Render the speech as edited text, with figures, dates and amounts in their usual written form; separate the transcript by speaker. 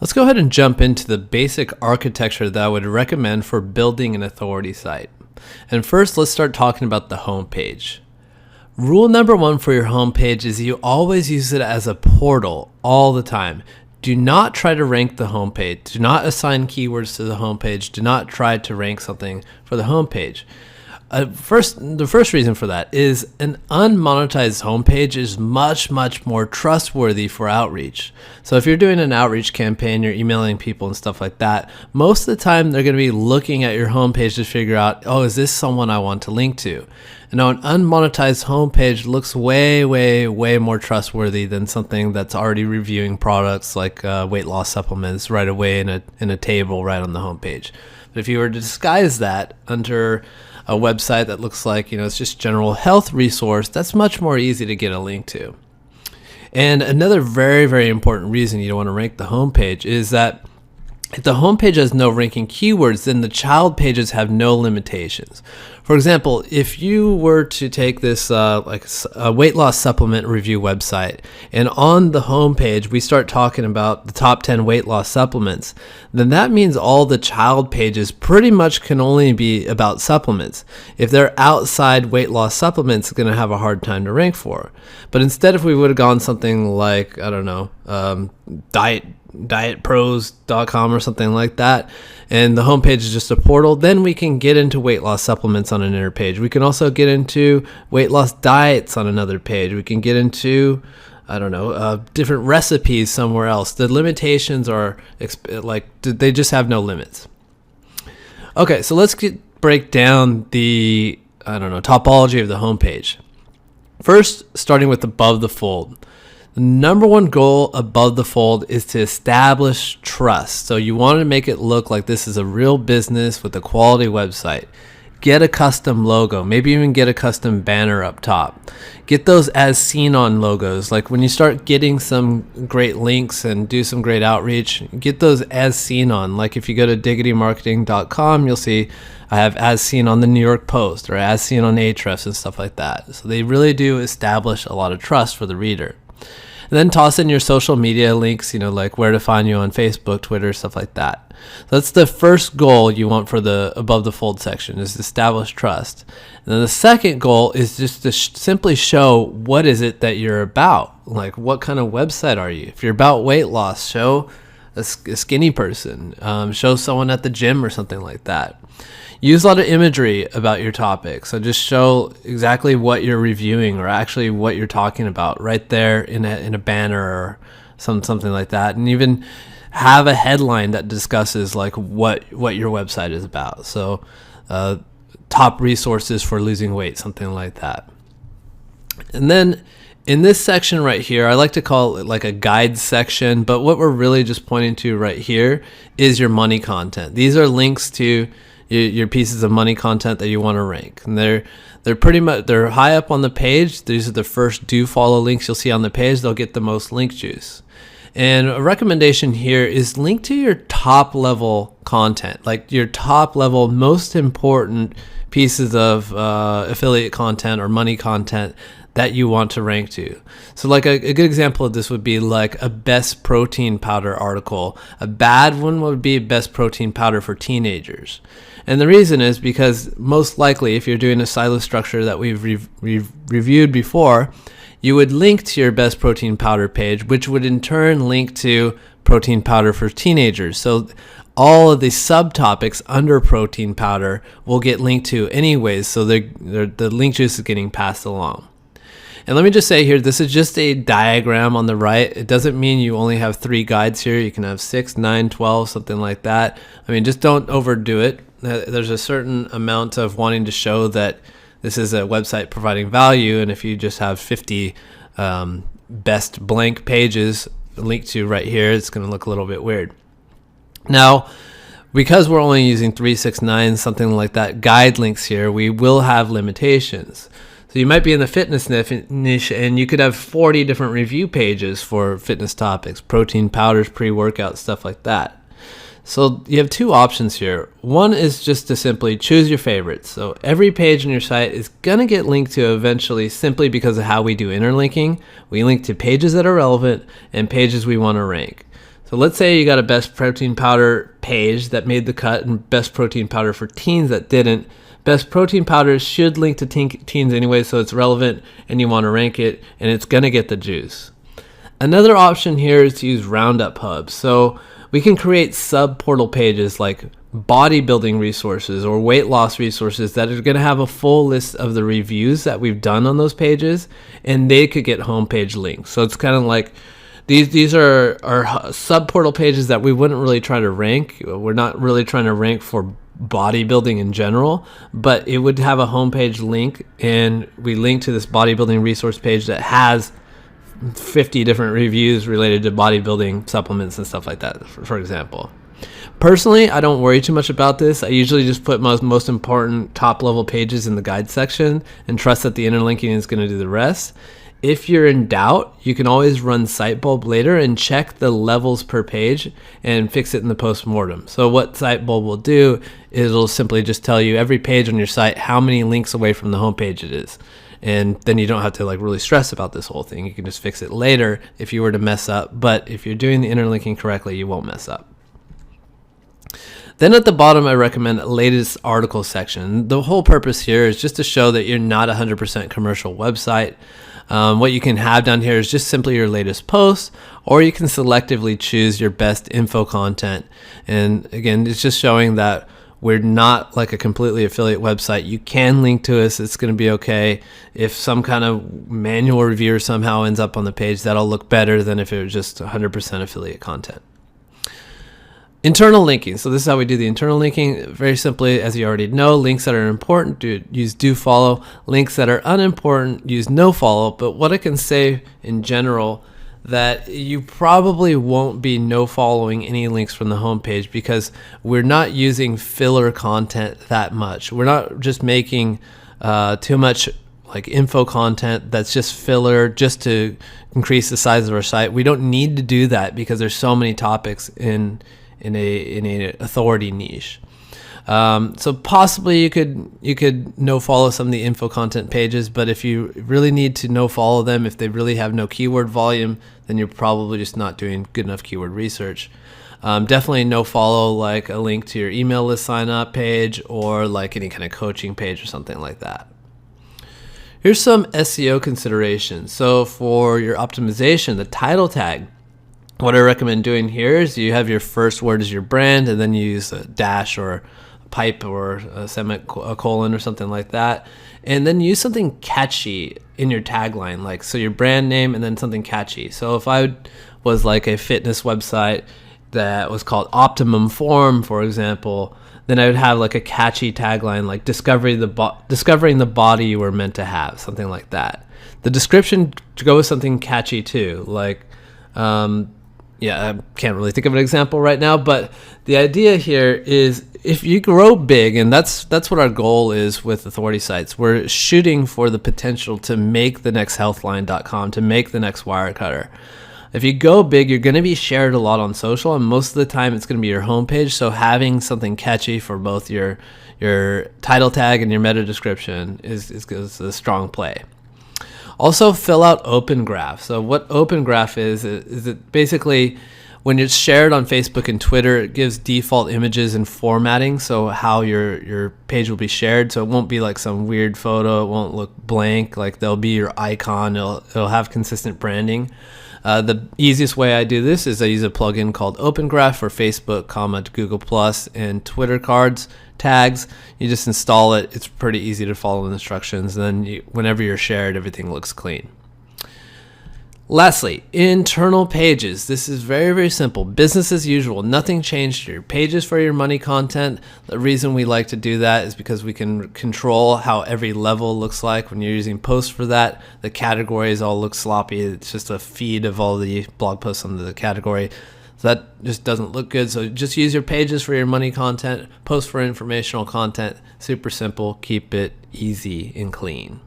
Speaker 1: Let's go ahead and jump into the basic architecture that I would recommend for building an authority site. And first, let's start talking about the homepage. Rule number one for your homepage is you always use it as a portal all the time. Do not try to rank the homepage. Do not assign keywords to the homepage. Do not try to rank something for the homepage. The first reason for that is an unmonetized homepage is much more trustworthy for outreach. So if you're doing an outreach campaign, you're emailing people and stuff like that, most of the time they're going to be looking at your homepage to figure out, oh, is this someone I want to link to? And now an unmonetized homepage looks way more trustworthy than something that's already reviewing products like weight loss supplements right away in a table right on the homepage. But if you were to disguise that under a website that looks like, it's just general health resource, that's much more easy to get a link to. And another very important reason you don't want to rank the homepage is that if the homepage has no ranking keywords, then the child pages have no limitations. For example, if you were to take this like a weight loss supplement review website, and on the homepage we start talking about the top 10 weight loss supplements, then that means all the child pages pretty much can only be about supplements. If they're outside weight loss supplements, it's going to have a hard time to rank for. But instead, if we would have gone something like, I don't know, dietpros.com or something like that, and the homepage is just a portal, then we can get into weight loss supplements on an inner page. We can also get into weight loss diets on another page. We can get into, I don't know, different recipes somewhere else. The limitations are they just have no limits. Okay, so let's break down the, topology of the homepage. First, starting with above the fold. The number one goal above the fold is to establish trust. So you want to make it look like this is a real business with a quality website. Get a custom logo, maybe even get a custom banner up top. Get those as seen on logos. Like when you start getting some great links and do some great outreach, get those as seen on. Like if you go to diggitymarketing.com, you'll see I have as seen on the New York Post or as seen on Ahrefs and stuff like that. So they really do establish a lot of trust for the reader. And then toss in your social media links, like where to find you on Facebook, Twitter, stuff like that. So that's the first goal you want for the above the fold section, is to establish trust. And then the second goal is just to simply show what is it that you're about. Like what kind of website are you? If you're about weight loss, show a skinny person, show someone at the gym or something like that. Use a lot of imagery about your topic. So just show exactly what you're reviewing or actually what you're talking about right there in a banner or something like that. And even have a headline that discusses like what your website is about. So top resources for losing weight, something like that. And then in this section right here, I like to call it like a guide section, but what we're really just pointing to right here is your money content. These are links to your pieces of money content that you want to rank, and they're high up on the page. These are the first do follow links you'll see on the page. They'll get the most link juice. And a recommendation here is link to your top level content, like your top level most important pieces of affiliate content or money content that you want to rank to. So like a good example of this would be like a best protein powder article. A bad one would be best protein powder for teenagers. And the reason is because most likely if you're doing a silo structure that we've reviewed before, you would link to your best protein powder page, which would in turn link to protein powder for teenagers. So all of the subtopics under protein powder will get linked to anyways, so the link juice is getting passed along. And let me just say here, this is just a diagram on the right. It doesn't mean you only have 3 guides here. You can have 6, 9, 12, something like that. I mean, just don't overdo it. There's a certain amount of wanting to show that this is a website providing value, and if you just have 50 best blank pages linked to right here, it's going to look a little bit weird. Now, because we're only using 3, 6, 9, something like that, guide links here, we will have limitations. So you might be in the fitness niche and you could have 40 different review pages for fitness topics, protein powders, pre-workout, stuff like that. So you have 2 options here. One is just to simply choose your favorites. So every page on your site is going to get linked to eventually simply because of how we do interlinking. We link to pages that are relevant and pages we want to rank. So let's say you got a best protein powder page that made the cut and best protein powder for teens that didn't. Best protein powders should link to teens anyway, so it's relevant and you want to rank it, and it's going to get the juice. Another option here is to use Roundup hubs. So we can create sub-portal pages like bodybuilding resources or weight loss resources that are going to have a full list of the reviews that we've done on those pages, and they could get homepage links. So it's kind of like these are sub-portal pages that we wouldn't really try to rank. We're not really trying to rank for bodybuilding in general, but it would have a homepage link, and we link to this bodybuilding resource page that has 50 different reviews related to bodybuilding supplements and stuff like that, for example. Personally, I don't worry too much about this. I usually just put most important top level pages in the guide section and trust that the interlinking is going to do the rest. If you're in doubt, you can always run Sitebulb later and check the levels per page and fix it in the postmortem. So what Sitebulb will do is it'll simply just tell you every page on your site how many links away from the homepage it is. And then you don't have to like really stress about this whole thing. You can just fix it later if you were to mess up. But if you're doing the interlinking correctly, you won't mess up. Then at the bottom, I recommend latest article section. The whole purpose here is just to show that you're not a 100% commercial website. What you can have down here is just simply your latest posts, or you can selectively choose your best info content. And again, it's just showing that we're not like a completely affiliate website. You can link to us. It's going to be okay. If some kind of manual reviewer somehow ends up on the page, that'll look better than if it was just 100% affiliate content. Internal linking. So this is how we do the internal linking. Very simply, as you already know, links that are important, use do follow. Links that are unimportant, use no follow. But what I can say in general, that you probably won't be no following any links from the homepage because we're not using filler content that much. We're not just making too much like info content that's just filler just to increase the size of our site. We don't need to do that because there's so many topics in a authority niche. So possibly you could no follow some of the info content pages, but if you really need to no follow them, if they really have no keyword volume, then you're probably just not doing good enough keyword research. Definitely no follow like a link to your email list sign up page or like any kind of coaching page or something like that. Here's some SEO considerations. So for your optimization, the title tag, what I recommend doing here is you have your first word as your brand, and then you use a dash or a pipe or a semicolon or something like that. And then use something catchy in your tagline, like so your brand name and then something catchy. So if I was like a fitness website that was called Optimum Form, for example, then I would have like a catchy tagline like discovering the body you were meant to have, something like that. The description to go with something catchy too, like I can't really think of an example right now, but the idea here is if you grow big, and that's what our goal is with authority sites. We're shooting for the potential to make the next healthline.com, to make the next Wirecutter. If you go big, you're going to be shared a lot on social, and most of the time it's going to be your homepage. So having something catchy for both your title tag and your meta description is a strong play. Also, fill out Open Graph. So what Open Graph is it basically when it's shared on Facebook and Twitter, it gives default images and formatting, so how your page will be shared. So it won't be like some weird photo. It won't look blank. Like there'll be your icon. It'll have consistent branding. The easiest way I do this is I use a plugin called Open Graph for Facebook, Google+, and Twitter cards. Tags. You just install it. It's pretty easy to follow the instructions. And then whenever you're shared, everything looks clean. Lastly, internal pages. This is very, very simple. Business as usual. Nothing changed here. Pages for your money content. The reason we like to do that is because we can control how every level looks like when you're using posts for that. The categories all look sloppy. It's just a feed of all the blog posts under the category. So that just doesn't look good. So just use your pages for your money content, post for informational content. Super simple. Keep it easy and clean.